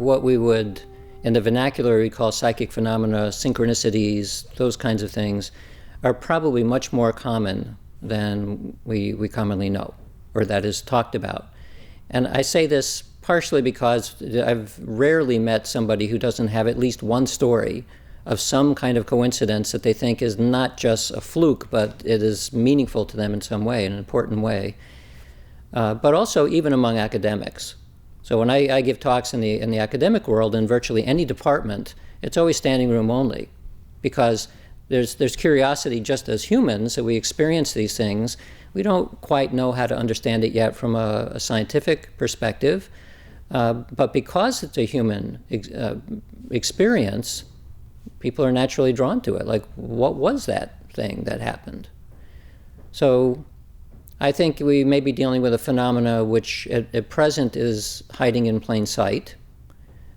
what we would, in the vernacular, we call psychic phenomena, synchronicities, those kinds of things, are probably much more common than we commonly know, or that is talked about. And I say this partially because I've rarely met somebody who doesn't have at least one story of some kind of coincidence that they think is not just a fluke, but it is meaningful to them in some way, in an important way. But also even among academics. So when I give talks in the academic world, in virtually any department, it's always standing room only, because there's curiosity just as humans that we experience these things. We don't quite know how to understand it yet from a scientific perspective, but because it's a human experience, people are naturally drawn to it. Like, what was that thing that happened? So I think we may be dealing with a phenomena which at present is hiding in plain sight.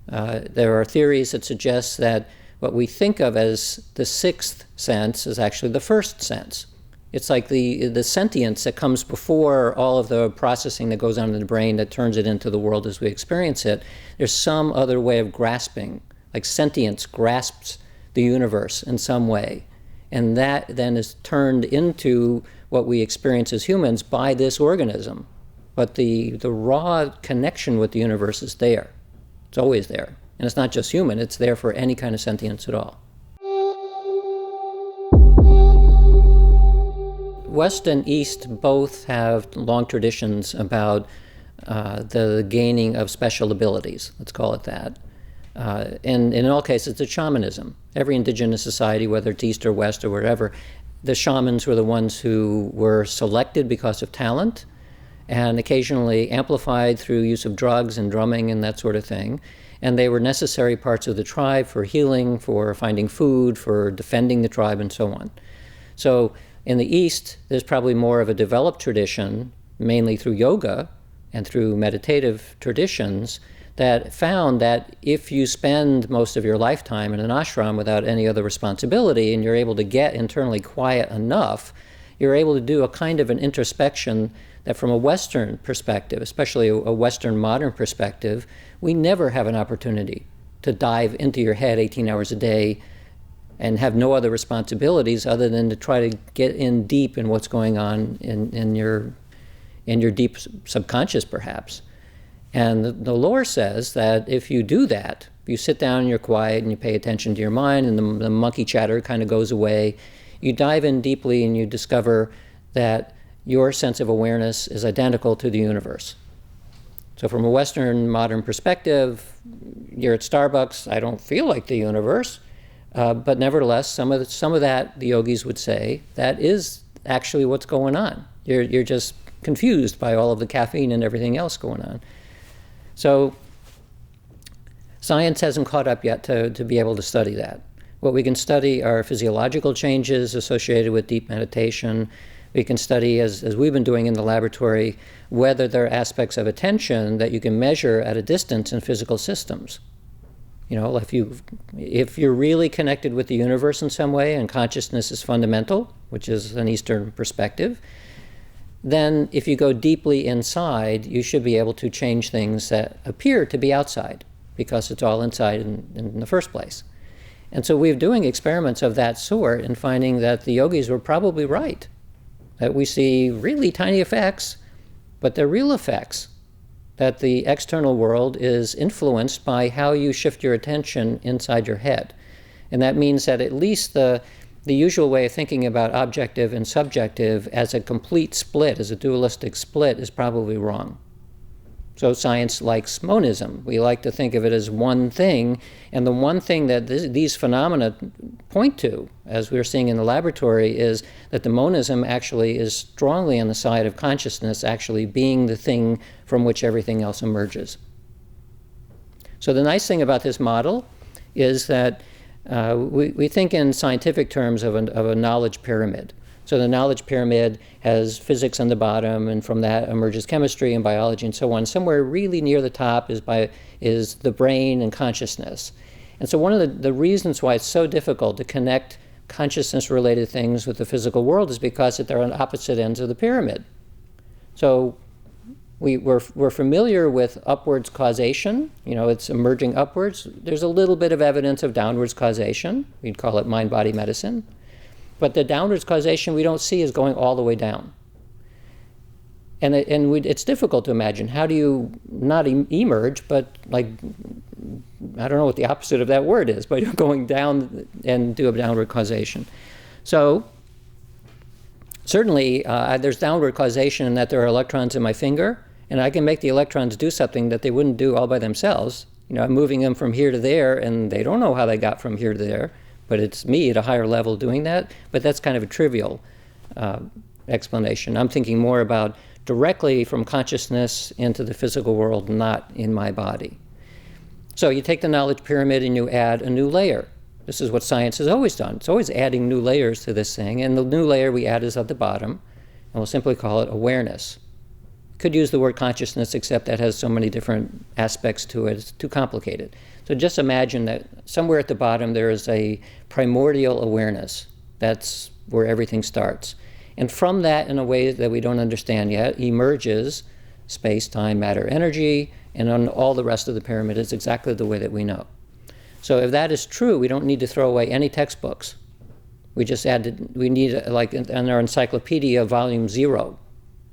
There are theories that suggest that what we think of as the sixth sense is actually the first sense. It's like the sentience that comes before all of the processing that goes on in the brain that turns it into the world as we experience it. There's some other way of grasping, like sentience grasps the universe in some way. And that then is turned into what we experience as humans by this organism. But the raw connection with the universe is there. It's always there. And it's not just human, it's there for any kind of sentience at all. West and East both have long traditions about the gaining of special abilities, let's call it that. And in all cases, it's shamanism. Every indigenous society, whether it's East or West or wherever, the shamans were the ones who were selected because of talent and occasionally amplified through use of drugs and drumming and that sort of thing. And they were necessary parts of the tribe for healing, for finding food, for defending the tribe, and so on. So in the East, there's probably more of a developed tradition, mainly through yoga and through meditative traditions, that found that if you spend most of your lifetime in an ashram without any other responsibility and you're able to get internally quiet enough, you're able to do a kind of an introspection that from a Western perspective, especially a Western modern perspective, we never have an opportunity to dive into your head 18 hours a day and have no other responsibilities other than to try to get in deep in what's going on in your deep subconscious, perhaps. And the lore says that if you do that, if you sit down and you're quiet and you pay attention to your mind and the monkey chatter kind of goes away, you dive in deeply and you discover that your sense of awareness is identical to the universe. So from a Western modern perspective, you're at Starbucks, I don't feel like the universe, but nevertheless, some of that, the yogis would say, that is actually what's going on. You're just confused by all of the caffeine and everything else going on. So science hasn't caught up yet to be able to study that. What we can study are physiological changes associated with deep meditation. We can study, as we've been doing in the laboratory, whether there are aspects of attention that you can measure at a distance in physical systems. You know, if you're really connected with the universe in some way and consciousness is fundamental, which is an Eastern perspective, then if you go deeply inside, you should be able to change things that appear to be outside, because it's all inside in the first place. And so we're doing experiments of that sort and finding that the yogis were probably right, that we see really tiny effects, but they're real effects, that the external world is influenced by how you shift your attention inside your head. And that means that at least the usual way of thinking about objective and subjective as a complete split, as a dualistic split, is probably wrong. So science likes monism. We like to think of it as one thing, and the one thing that these phenomena point to, as we're seeing in the laboratory, is that the monism actually is strongly on the side of consciousness actually being the thing from which everything else emerges. So the nice thing about this model is that we think in scientific terms of a knowledge pyramid. So the knowledge pyramid has physics on the bottom, and from that emerges chemistry and biology and so on. Somewhere really near the top is the brain and consciousness. And so one of the reasons why it's so difficult to connect consciousness-related things with the physical world is because they're on opposite ends of the pyramid. So We're familiar with upwards causation. It's emerging upwards. There's a little bit of evidence of downwards causation. We'd call it mind-body medicine. But the downwards causation we don't see is going all the way down. And it's difficult to imagine. How do you not emerge, but I don't know what the opposite of that word is, but you're going down and do a downward causation. So certainly there's downward causation in that there are electrons in my finger, and I can make the electrons do something that they wouldn't do all by themselves. I'm moving them from here to there, and they don't know how they got from here to there, but it's me at a higher level doing that. But that's kind of a trivial explanation. I'm thinking more about directly from consciousness into the physical world, not in my body. So you take the knowledge pyramid and you add a new layer. This is what science has always done. It's always adding new layers to this thing, and the new layer we add is at the bottom, and we'll simply call it awareness. Could use the word consciousness, except that has so many different aspects to it, it's too complicated. So just imagine that somewhere at the bottom there is a primordial awareness. That's where everything starts. And from that, in a way that we don't understand yet, emerges space, time, matter, energy, and on all the rest of the pyramid is exactly the way that we know. So if that is true, we don't need to throw away any textbooks. We just we need, like in our encyclopedia, volume 0,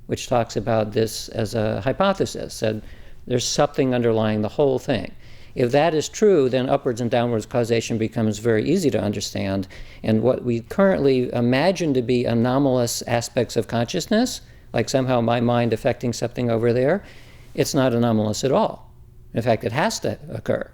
which talks about this as a hypothesis, that there's something underlying the whole thing. If that is true, then upwards and downwards causation becomes very easy to understand. And what we currently imagine to be anomalous aspects of consciousness, like somehow my mind affecting something over there, it's not anomalous at all. In fact, it has to occur.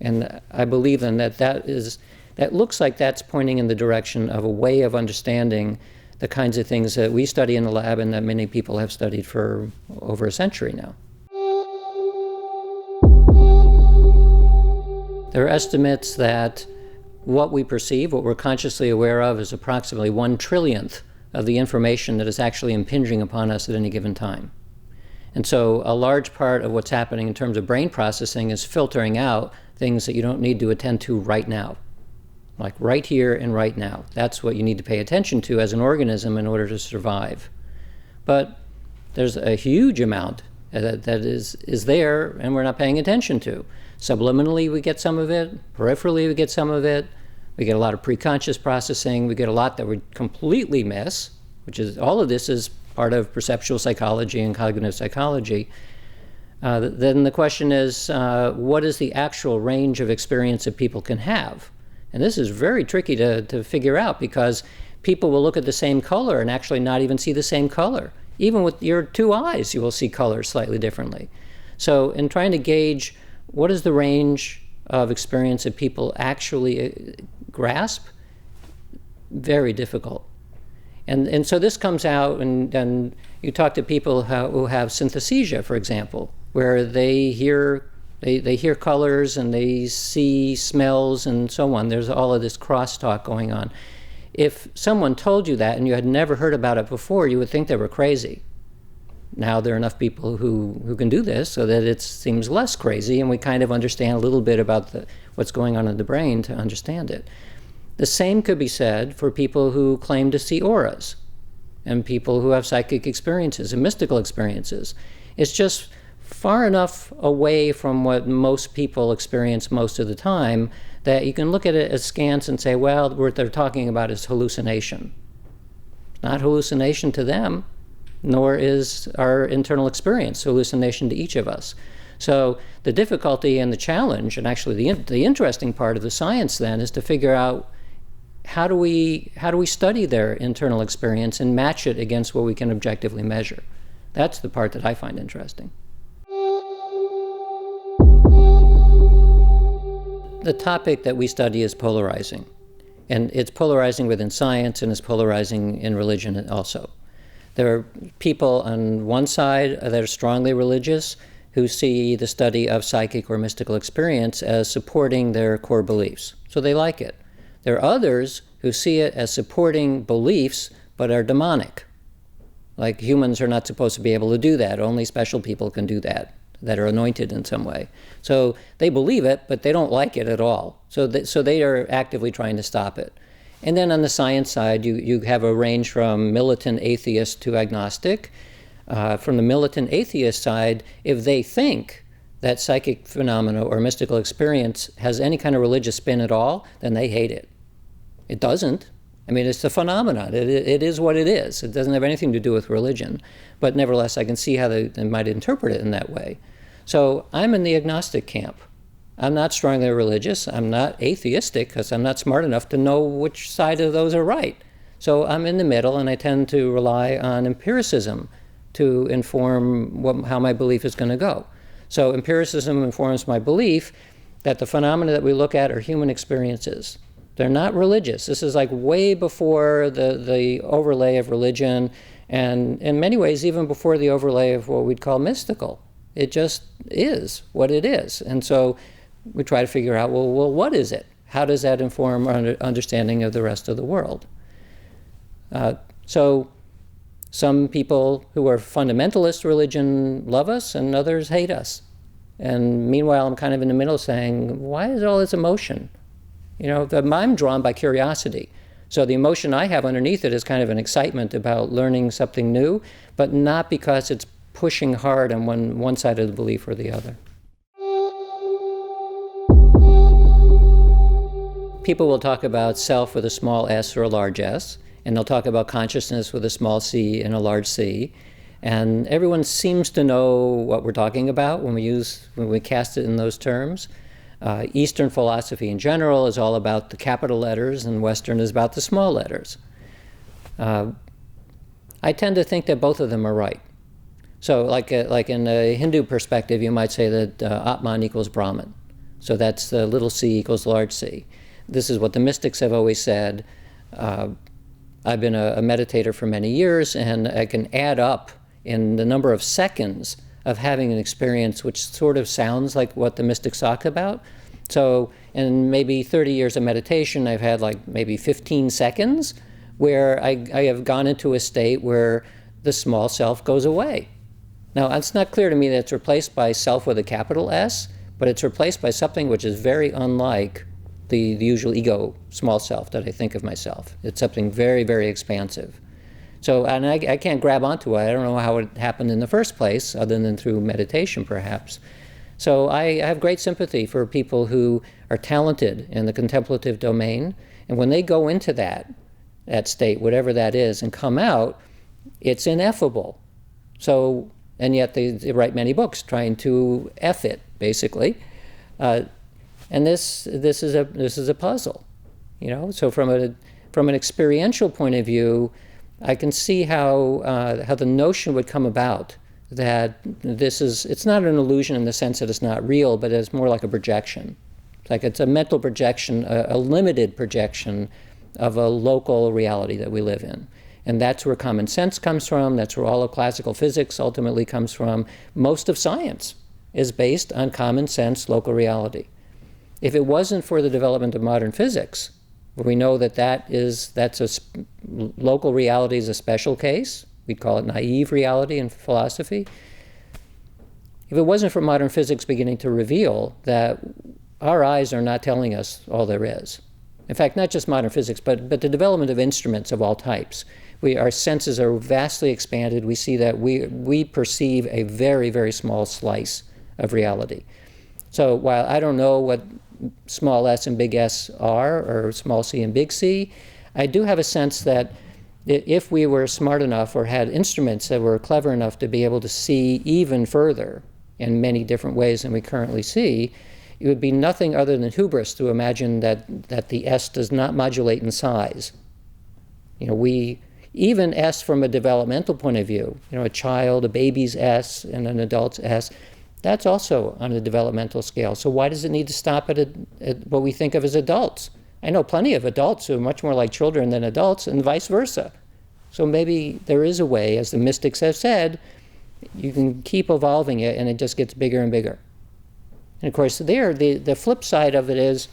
And I believe then that looks like that's pointing in the direction of a way of understanding the kinds of things that we study in the lab and that many people have studied for over a century now. There are estimates that what we perceive, what we're consciously aware of, is approximately 1/trillionth of the information that is actually impinging upon us at any given time. And so a large part of what's happening in terms of brain processing is filtering out things that you don't need to attend to right now. Like right here and right now. That's what you need to pay attention to as an organism in order to survive. But there's a huge amount that is there and we're not paying attention to. Subliminally we get some of it, peripherally we get some of it, we get a lot of preconscious processing, we get a lot that we completely miss, which is, all of this is part of perceptual psychology and cognitive psychology. Then the question is, what is the actual range of experience that people can have? And this is very tricky to figure out, because people will look at the same color and actually not even see the same color. Even with your two eyes, you will see color slightly differently. So in trying to gauge what is the range of experience that people actually grasp, very difficult. And so this comes out, and you talk to people who have synesthesia, for example, where they hear colors and they see smells and so on. There's all of this crosstalk going on. If someone told you that and you had never heard about it before, you would think they were crazy. Now there are enough people who can do this so that it seems less crazy, and we kind of understand a little bit about what's going on in the brain to understand it. The same could be said for people who claim to see auras and people who have psychic experiences and mystical experiences. It's just far enough away from what most people experience most of the time that you can look at it askance and say, well, what they're talking about is hallucination. It's not hallucination to them, nor is our internal experience hallucination to each of us. So the difficulty and the challenge, and actually the interesting part of the science then, is to figure out how do we study their internal experience and match it against what we can objectively measure. That's the part that I find interesting. The topic that we study is polarizing. And it's polarizing within science, and it's polarizing in religion also. There are people on one side that are strongly religious who see the study of psychic or mystical experience as supporting their core beliefs. So they like it. There are others who see it as supporting beliefs but are demonic. Like humans are not supposed to be able to do that. Only special people can do that are anointed in some way. So they believe it, but they don't like it at all. So they are actively trying to stop it. And then on the science side, you have a range from militant atheist to agnostic. From the militant atheist side, if they think that psychic phenomena or mystical experience has any kind of religious spin at all, then they hate it. It doesn't. I mean, it's a phenomenon. It is what it is. It doesn't have anything to do with religion. But nevertheless, I can see how they might interpret it in that way. So I'm in the agnostic camp. I'm not strongly religious. I'm not atheistic because I'm not smart enough to know which side of those are right. So I'm in the middle, and I tend to rely on empiricism to inform how my belief is going to go. So empiricism informs my belief that the phenomena that we look at are human experiences. They're not religious. This is like way before the overlay of religion, and in many ways even before the overlay of what we'd call mystical. It just is what it is. And so we try to figure out, well, what is it? How does that inform our understanding of the rest of the world? So some people who are fundamentalist religion love us and others hate us. And meanwhile, I'm kind of in the middle saying, why is all this emotion? You know, I'm drawn by curiosity. So the emotion I have underneath it is kind of an excitement about learning something new, but not because it's pushing hard on one side of the belief or the other. People will talk about self with a small s or a large s, and they'll talk about consciousness with a small c and a large c. And everyone seems to know what we're talking about when we cast it in those terms. Eastern philosophy in general is all about the capital letters, and Western is about the small letters. I tend to think that both of them are right. So like in a Hindu perspective, you might say that Atman equals Brahman. So that's the little c equals large c. This is what the mystics have always said. I've been a meditator for many years, and I can add up in the number of seconds of having an experience which sort of sounds like what the mystics talk about. So in maybe 30 years of meditation, I've had like maybe 15 seconds where I have gone into a state where the small self goes away. Now, it's not clear to me that it's replaced by self with a capital S, but it's replaced by something which is very unlike the usual ego small self that I think of myself. It's something very, very expansive. So, and I can't grab onto it. I don't know how it happened in the first place, other than through meditation, perhaps. So I have great sympathy for people who are talented in the contemplative domain, and when they go into that state, whatever that is, and come out, it's ineffable. So, and yet they write many books trying to F it, basically. And this is a puzzle, you know. So from an experiential point of view, I can see how the notion would come about that it's not an illusion in the sense that it's not real, but it's more like a projection. Like it's a mental projection, a limited projection of a local reality that we live in. And that's where common sense comes from. That's where all of classical physics ultimately comes from. Most of science is based on common sense, local reality. If it wasn't for the development of modern physics, where we know local reality is a special case, we'd call it naive reality in philosophy. If it wasn't for modern physics beginning to reveal that our eyes are not telling us all there is. In fact, not just modern physics, but the development of instruments of all types. Our senses are vastly expanded. We see that we perceive a very, very small slice of reality. So while I don't know what small s and big S are, or small c and big C, I do have a sense that if we were smart enough or had instruments that were clever enough to be able to see even further in many different ways than we currently see, it would be nothing other than hubris to imagine that the S does not modulate in size. You know, even S from a developmental point of view, you know, a child, a baby's S and an adult's S, that's also on a developmental scale. So why does it need to stop at what we think of as adults? I know plenty of adults who are much more like children than adults, and vice versa. So maybe there is a way, as the mystics have said, you can keep evolving it and it just gets bigger and bigger. And of course, the flip side of it is,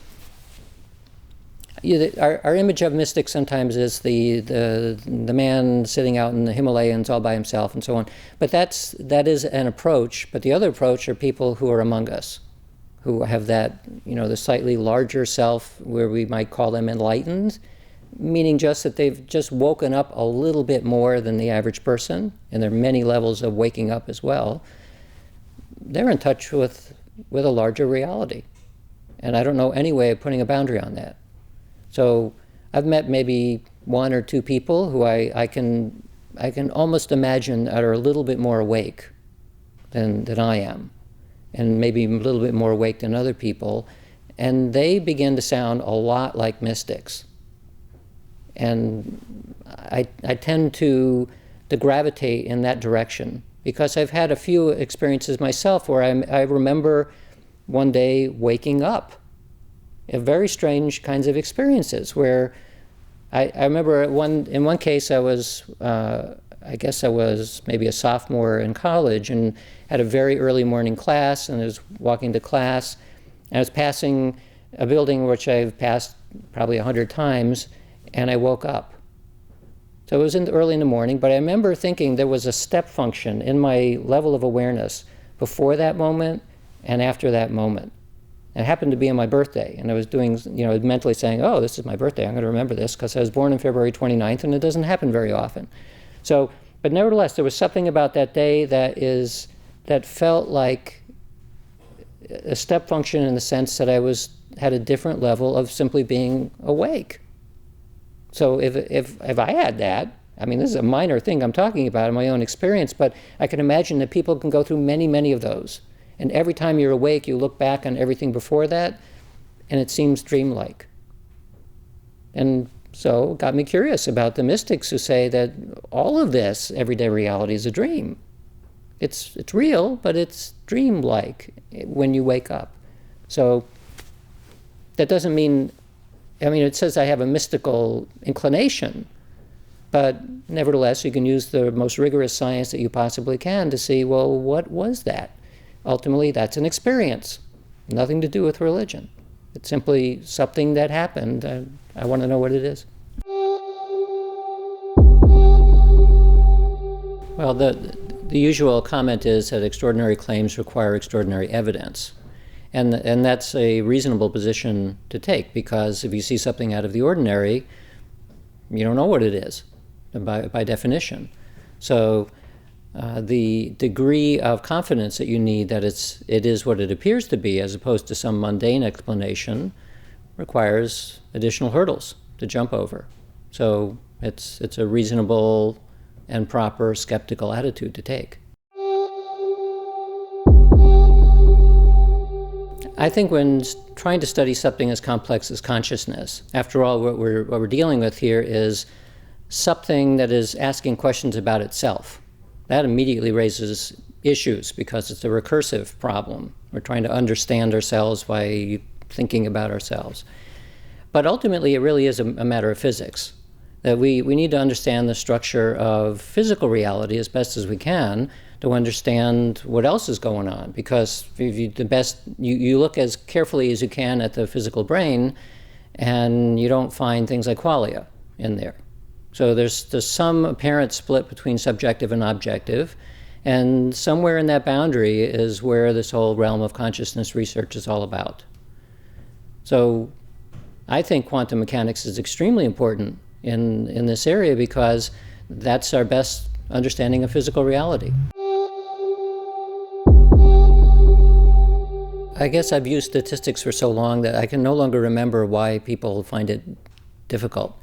our image of mystics sometimes is the man sitting out in the Himalayas all by himself and so on. But that is an approach. But the other approach are people who are among us, who have that, you know, the slightly larger self, where we might call them enlightened. meaning just that they've just woken up a little bit more than the average person, and there are many levels of waking up as well, they're in touch with a larger reality. And I don't know any way of putting a boundary on that. So I've met maybe one or two people who I can almost imagine are a little bit more awake than I am, and maybe a little bit more awake than other people. And they begin to sound a lot like mystics. And I tend to gravitate in that direction because I've had a few experiences myself where I remember one day waking up. Very strange kinds of experiences where I remember in one case I was, I guess I was maybe a sophomore in college and had a very early morning class, and I was walking to class, and I was passing a building which I've passed probably 100 times, and I woke up. So it was early in the morning, but I remember thinking there was a step function in my level of awareness before that moment and after that moment. And it happened to be on my birthday, and I was doing, mentally saying, oh, this is my birthday, I'm going to remember this, because I was born on February 29th, and it doesn't happen very often. So, but nevertheless, there was something about that day that felt like a step function in the sense that I had a different level of simply being awake. So if I had that, I mean, this is a minor thing I'm talking about in my own experience, but I can imagine that people can go through many, many of those. And every time you're awake, you look back on everything before that, and it seems dreamlike. And so it got me curious about the mystics who say that all of this everyday reality is a dream. It's real, but it's dreamlike when you wake up. So that doesn't mean, it says I have a mystical inclination, but nevertheless, you can use the most rigorous science that you possibly can to see, well, what was that? Ultimately, that's an experience, nothing to do with religion. It's simply something that happened, and I want to know what it is. Well, the usual comment is that extraordinary claims require extraordinary evidence. And that's a reasonable position to take, because if you see something out of the ordinary, you don't know what it is, by definition. So the degree of confidence that you need that it is what it appears to be, as opposed to some mundane explanation, requires additional hurdles to jump over. So it's a reasonable and proper skeptical attitude to take. I think when trying to study something as complex as consciousness, after all, what we're dealing with here is something that is asking questions about itself. That immediately raises issues because it's a recursive problem. We're trying to understand ourselves by thinking about ourselves. But ultimately, it really is a matter of physics. That we need to understand the structure of physical reality as best as we can to understand what else is going on. Because if you look as carefully as you can at the physical brain, and you don't find things like qualia in there. So there's some apparent split between subjective and objective, and somewhere in that boundary is where this whole realm of consciousness research is all about. So I think quantum mechanics is extremely important in this area because that's our best understanding of physical reality. I guess I've used statistics for so long that I can no longer remember why people find it difficult.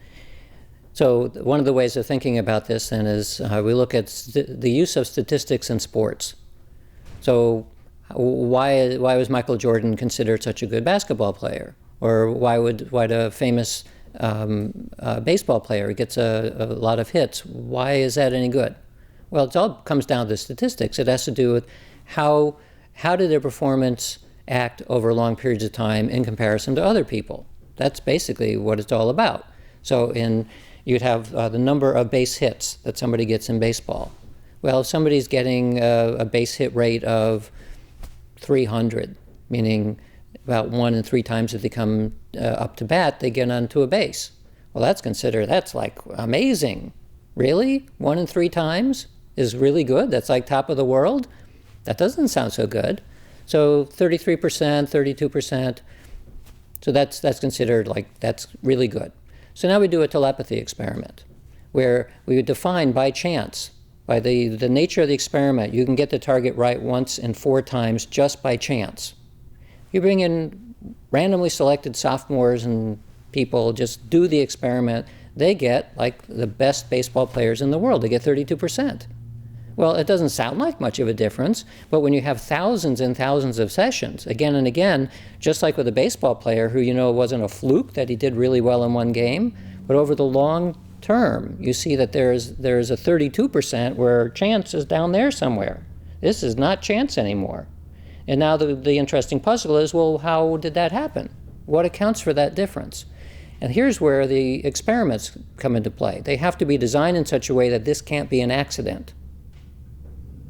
So one of the ways of thinking about this then is we look at the use of statistics in sports. So why was Michael Jordan considered such a good basketball player? Or why a famous baseball player gets a lot of hits? Why is that any good? Well, it all comes down to statistics. It has to do with how did their performance act over long periods of time in comparison to other people. That's basically what it's all about. So you'd have the number of base hits that somebody gets in baseball. Well, if somebody's getting a base hit rate of 300, meaning about 1 in 3 times if they come up to bat, they get onto a base. Well, that's like amazing. Really? 1 in 3 times is really good? That's like top of the world? That doesn't sound so good. So 33%, 32%, so that's considered like that's really good. So now we do a telepathy experiment where we would define by chance, by the nature of the experiment, you can get the target right once and 4 times just by chance. You bring in randomly selected sophomores and people, just do the experiment, they get like the best baseball players in the world. They get 32%. Well, it doesn't sound like much of a difference, but when you have thousands and thousands of sessions, again and again, just like with a baseball player who, you know, it wasn't a fluke that he did really well in one game, but over the long term, you see that there's a 32% where chance is down there somewhere. This is not chance anymore. And now the interesting puzzle is, well, how did that happen? What accounts for that difference? And here's where the experiments come into play. They have to be designed in such a way that this can't be an accident.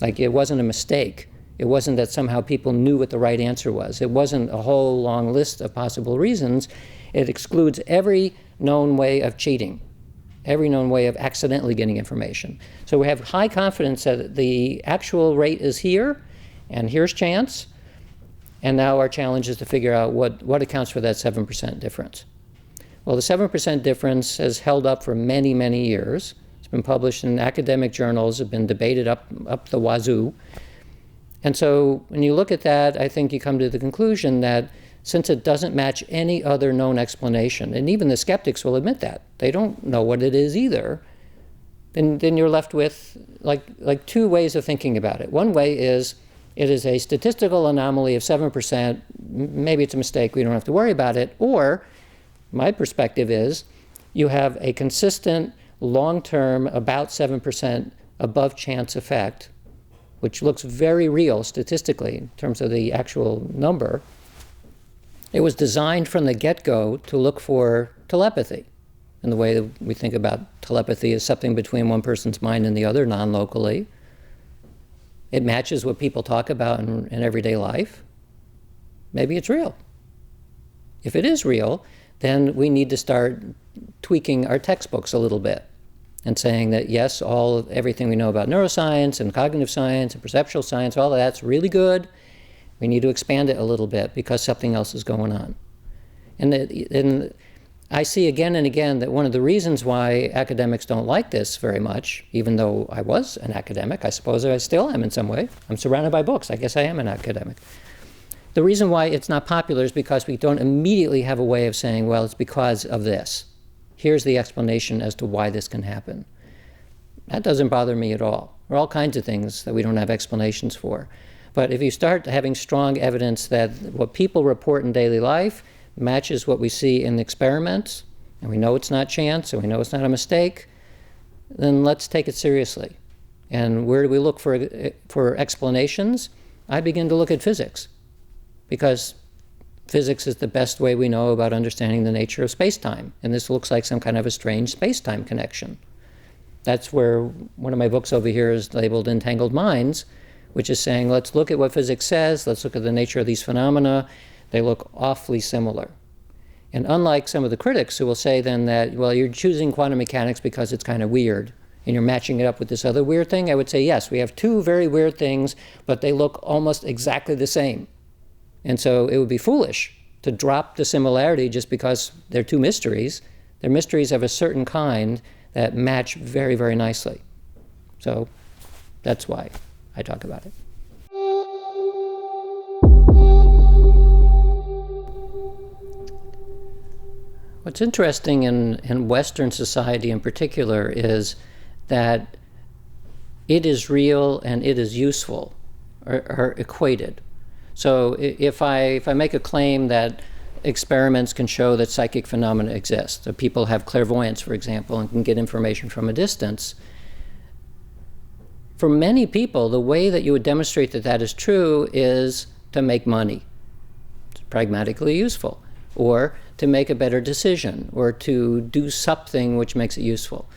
Like, it wasn't a mistake. It wasn't that somehow people knew what the right answer was. It wasn't a whole long list of possible reasons. It excludes every known way of cheating, every known way of accidentally getting information. So we have high confidence that the actual rate is here, and here's chance. And now our challenge is to figure out what accounts for that 7% difference. Well, the 7% difference has held up for many, many years. It's been published in academic journals, have been debated up the wazoo. And so when you look at that, I think you come to the conclusion that since it doesn't match any other known explanation, and even the skeptics will admit that, they don't know what it is either, then you're left with like 2 ways of thinking about it. One way is it is a statistical anomaly of 7%, maybe it's a mistake, we don't have to worry about it, or my perspective is you have a consistent, long-term, about 7% above chance effect, which looks very real statistically in terms of the actual number. It was designed from the get-go to look for telepathy. And the way that we think about telepathy is something between one person's mind and the other, non-locally. It matches what people talk about in everyday life. Maybe it's real. If it is real, then we need to start tweaking our textbooks a little bit and saying that, yes, everything we know about neuroscience and cognitive science and perceptual science, all of that's really good. We need to expand it a little bit because something else is going on. And I see again and again that one of the reasons why academics don't like this very much, even though I was an academic, I suppose I still am in some way. I'm surrounded by books. I guess I am an academic. The reason why it's not popular is because we don't immediately have a way of saying, well, it's because of this. Here's the explanation as to why this can happen. That doesn't bother me at all. There are all kinds of things that we don't have explanations for. But if you start having strong evidence that what people report in daily life matches what we see in the experiments, and we know it's not chance, and we know it's not a mistake, then let's take it seriously. And where do we look for explanations? I begin to look at physics, because physics is the best way we know about understanding the nature of space-time, and this looks like some kind of a strange space-time connection. That's where one of my books over here is labeled Entangled Minds, which is saying, let's look at what physics says, let's look at the nature of these phenomena. They look awfully similar. And unlike some of the critics who will say then that, well, you're choosing quantum mechanics because it's kind of weird, and you're matching it up with this other weird thing, I would say, yes, we have 2 very weird things, but they look almost exactly the same. And so it would be foolish to drop the similarity just because they're 2 mysteries. They're mysteries of a certain kind that match very, very nicely. So that's why I talk about it. What's interesting in Western society in particular is that it is real and it is useful are equated. So if I make a claim that experiments can show that psychic phenomena exist, that people have clairvoyance, for example, and can get information from a distance, for many people, the way that you would demonstrate that that is true is to make money. It's pragmatically useful. Or to make a better decision, or to do something which makes it useful.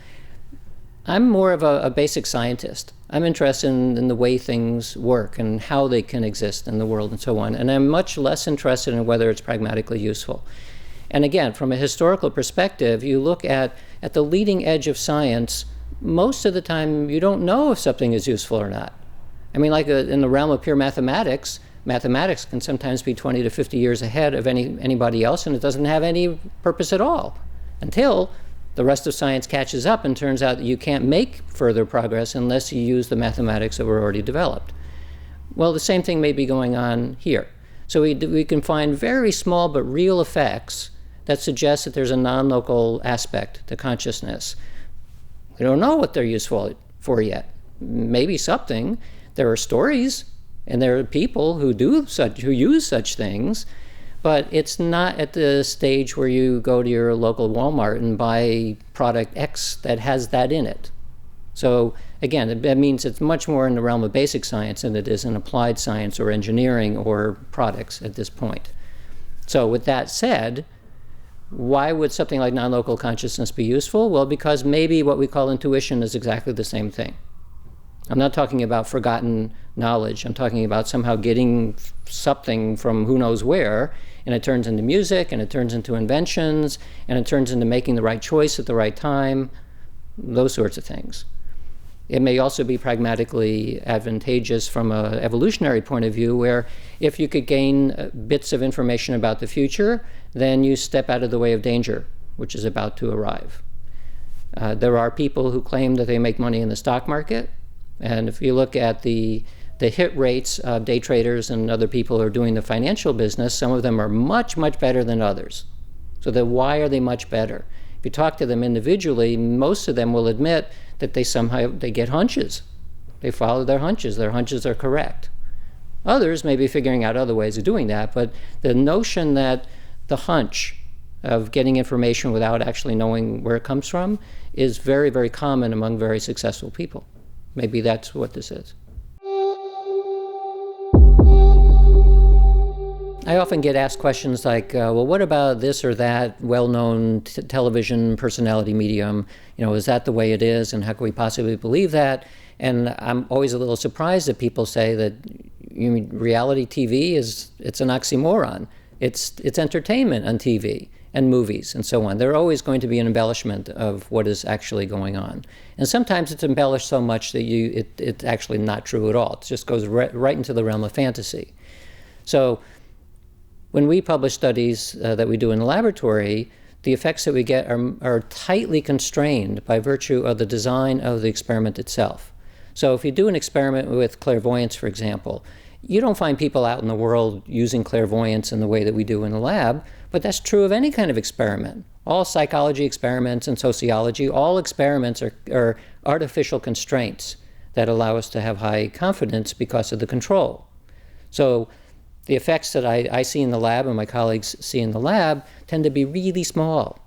I'm more of a basic scientist. I'm interested in the way things work and how they can exist in the world and so on. And I'm much less interested in whether it's pragmatically useful. And again, from a historical perspective, you look at the leading edge of science, most of the time you don't know if something is useful or not. I mean, like in the realm of pure mathematics can sometimes be 20 to 50 years ahead of anybody else, and it doesn't have any purpose at all. until the rest of science catches up and turns out that you can't make further progress unless you use the mathematics that were already developed. Well, the same thing may be going on here. So we can find very small but real effects that suggest that there's a non-local aspect to consciousness. We don't know what they're useful for yet. Maybe something. There are stories, and there are people who use such things, but it's not at the stage where you go to your local Walmart and buy product X that has that in it. So again, that means it's much more in the realm of basic science than it is in applied science or engineering or products at this point. So with that said, why would something like non-local consciousness be useful? Well, because maybe what we call intuition is exactly the same thing. I'm not talking about forgotten knowledge. I'm talking about somehow getting something from who knows where, and it turns into music, and it turns into inventions, and it turns into making the right choice at the right time, those sorts of things. It may also be pragmatically advantageous from an evolutionary point of view, where if you could gain bits of information about the future, then you step out of the way of danger, which is about to arrive. There are people who claim that they make money in the stock market, and if you look at the hit rates of day traders and other people who are doing the financial business, some of them are much, much better than others. So then why are they much better? If you talk to them individually, most of them will admit that they get hunches. They follow their hunches. Their hunches are correct. Others may be figuring out other ways of doing that, but the notion that the hunch of getting information without actually knowing where it comes from is very, very common among very successful people. Maybe that's what this is. I often get asked questions like, well, what about this or that well-known television personality medium? Is that the way it is, and how can we possibly believe that? And I'm always a little surprised that people say that reality TV it's an oxymoron. It's entertainment on TV and movies and so on. They're always going to be an embellishment of what is actually going on. And sometimes it's embellished so much that it's actually not true at all. It just goes right into the realm of fantasy. So when we publish studies that we do in the laboratory, the effects that we get are tightly constrained by virtue of the design of the experiment itself. So if you do an experiment with clairvoyance, for example, you don't find people out in the world using clairvoyance in the way that we do in the lab, but that's true of any kind of experiment. All psychology experiments and sociology, all experiments are artificial constraints that allow us to have high confidence because of the control. So the effects that I see in the lab and my colleagues see in the lab tend to be really small,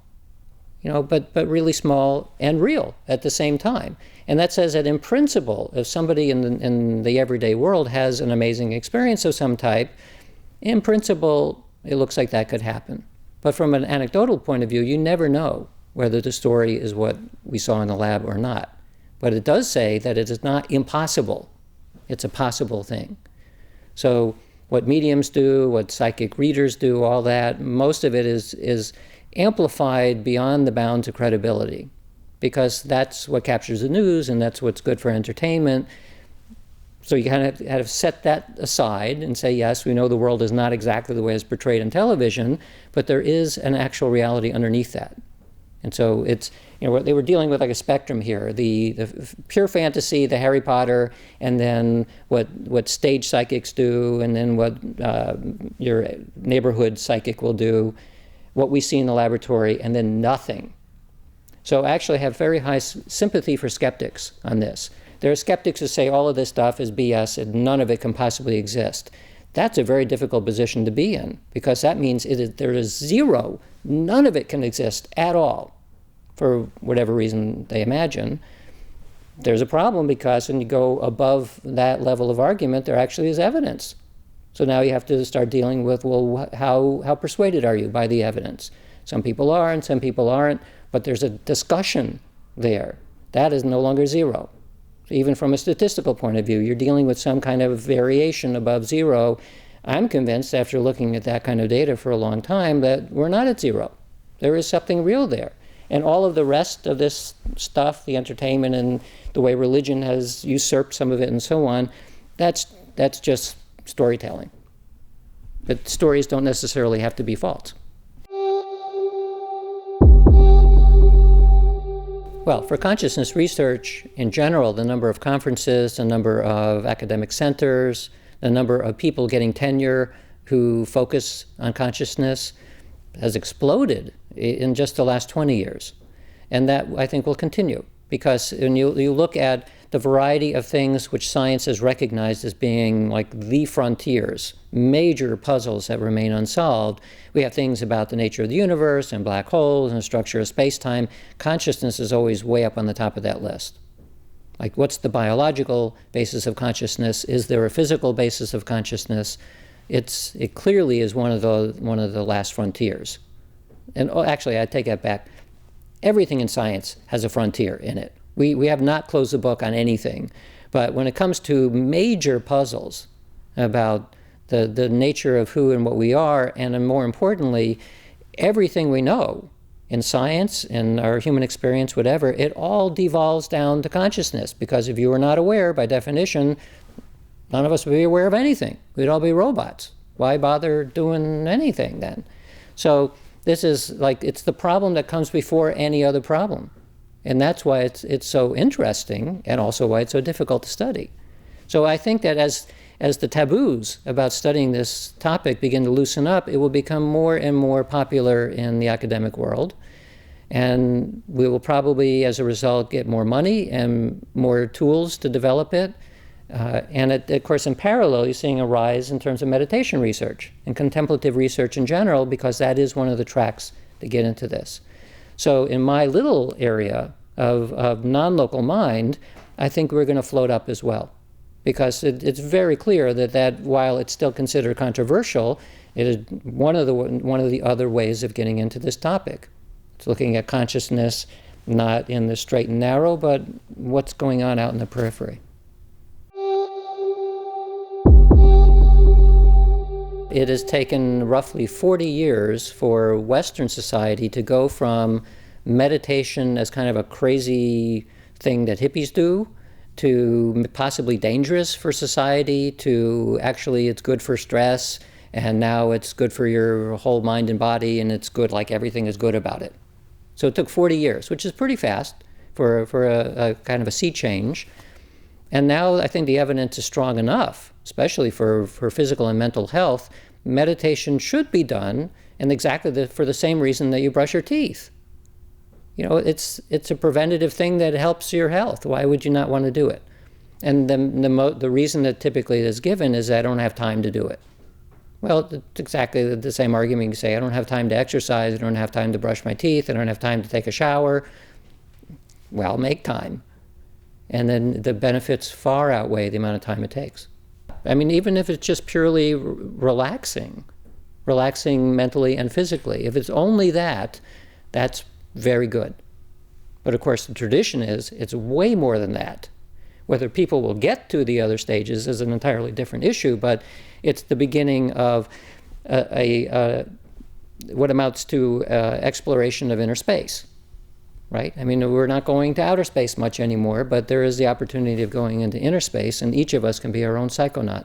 but really small and real at the same time. And that says that in principle, if somebody in the everyday world has an amazing experience of some type, in principle, it looks like that could happen. But from an anecdotal point of view, you never know whether the story is what we saw in the lab or not. But it does say that it is not impossible. It's a possible thing. So what mediums do, what psychic readers do, all that, most of it is amplified beyond the bounds of credibility, because that's what captures the news and that's what's good for entertainment. So you kind of have to set that aside and say, yes, we know the world is not exactly the way it's portrayed on television, but there is an actual reality underneath that. And so it's, they were dealing with like a spectrum here, the pure fantasy, the Harry Potter, and then what stage psychics do, and then what your neighborhood psychic will do, what we see in the laboratory, and then nothing. So I actually have very high sympathy for skeptics on this. There are skeptics who say all of this stuff is BS and none of it can possibly exist. That's a very difficult position to be in, because that means there is zero, none of it can exist at all, for whatever reason they imagine. There's a problem, because when you go above that level of argument, there actually is evidence. So now you have to start dealing with, well, how persuaded are you by the evidence? Some people are and some people aren't, but there's a discussion there. That is no longer zero. Even from a statistical point of view, you're dealing with some kind of variation above zero. I'm convinced, after looking at that kind of data for a long time, that we're not at zero. There is something real there. And all of the rest of this stuff, the entertainment and the way religion has usurped some of it and so on, that's just storytelling. But stories don't necessarily have to be false. Well, for consciousness research in general, the number of conferences, the number of academic centers, the number of people getting tenure who focus on consciousness has exploded in just the last 20 years. And that, I think, will continue, because when you look at the variety of things which science has recognized as being like the frontiers, major puzzles that remain unsolved. We have things about the nature of the universe and black holes and the structure of space-time. Consciousness is always way up on the top of that list. Like, what's the biological basis of consciousness? Is there a physical basis of consciousness? It clearly is one of the last frontiers. And actually, I take that back. Everything in science has a frontier in it. We have not closed the book on anything. But when it comes to major puzzles about the nature of who and what we are, and more importantly, everything we know in science, in our human experience, whatever, it all devolves down to consciousness. Because if you were not aware, by definition, none of us would be aware of anything. We'd all be robots. Why bother doing anything then? So this is like, it's the problem that comes before any other problem. And that's why it's so interesting, and also why it's so difficult to study. So I think that as the taboos about studying this topic begin to loosen up, it will become more and more popular in the academic world. And we will probably, as a result, get more money and more tools to develop it. And of course, in parallel, you're seeing a rise in terms of meditation research and contemplative research in general, because that is one of the tracks to get into this. So in my little area of non-local mind, I think we're going to float up as well. Because it's very clear that while it's still considered controversial, it is one of the other ways of getting into this topic. It's looking at consciousness not in the straight and narrow, but what's going on out in the periphery. It has taken roughly 40 years for Western society to go from meditation as kind of a crazy thing that hippies do, to possibly dangerous for society, to actually it's good for stress, and now it's good for your whole mind and body, and it's good, like everything is good about it. So it took 40 years, which is pretty fast for a kind of a sea change. And now I think the evidence is strong enough, especially for physical and mental health. Meditation should be done, and exactly for the same reason that you brush your teeth. You know, it's a preventative thing that helps your health. Why would you not want to do it? And the reason that typically is given is I don't have time to do it. Well, it's exactly the same argument you say, I don't have time to exercise, I don't have time to brush my teeth, I don't have time to take a shower. Well, make time. And then the benefits far outweigh the amount of time it takes. I mean, even if it's just purely relaxing mentally and physically, if it's only that, that's very good. But of course, the tradition is it's way more than that. Whether people will get to the other stages is an entirely different issue, but it's the beginning of what amounts to exploration of inner space, right? I mean, we're not going to outer space much anymore, but there is the opportunity of going into inner space, and each of us can be our own psychonaut.